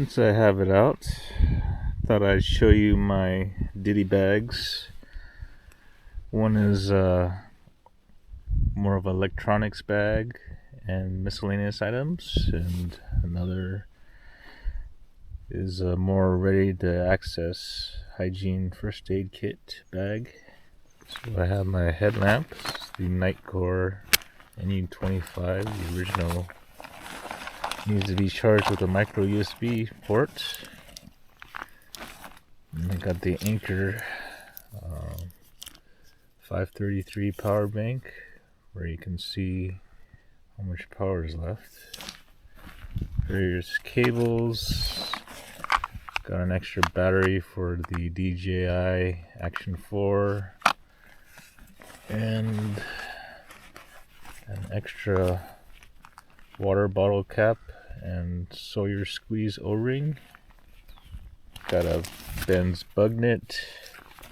Since I have it out, thought I'd show you my ditty bags. One is more of an electronics bag and miscellaneous items, and another is a more ready to access hygiene first aid kit bag. So I have my headlamp, the Nightcore NU25, the original. Needs to be charged with a micro USB port. And I got the Anchor 533 power bank, where you can see how much power is left. Various cables. Got an extra battery for the DJI Action 4, and an extra water bottle cap and Sawyer squeeze O-ring. Got a Ben's bug net,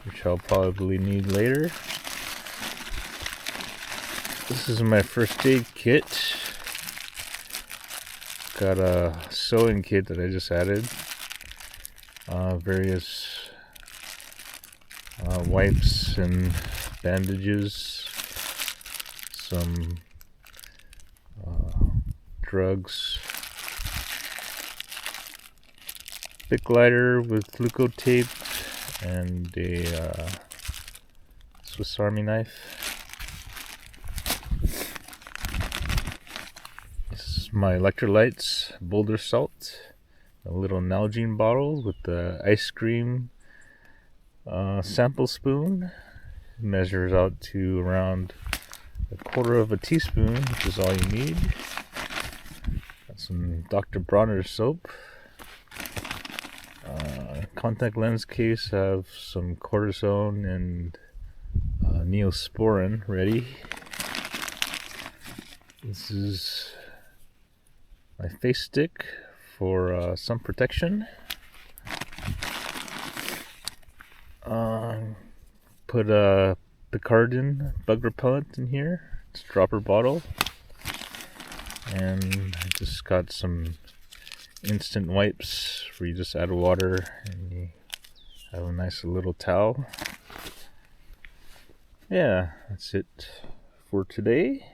which I'll probably need later. This is my first aid kit. Got a sewing kit that I just added. Various wipes and bandages, some drugs, thick lighter with gluco tape, and a Swiss Army knife. This is my electrolytes, Boulder Salt, a little Nalgene bottle with the ice cream sample spoon. It measures out to around a quarter of a teaspoon, which is all you need. Got some Dr. Bronner's soap. Contact lens case, have some cortisone and neosporin ready. This is my face stick for sun protection. Put a Picardin bug repellent in here. It's a dropper bottle. And I just got some instant wipes where you just add water and you have a nice little towel. Yeah, that's it for today.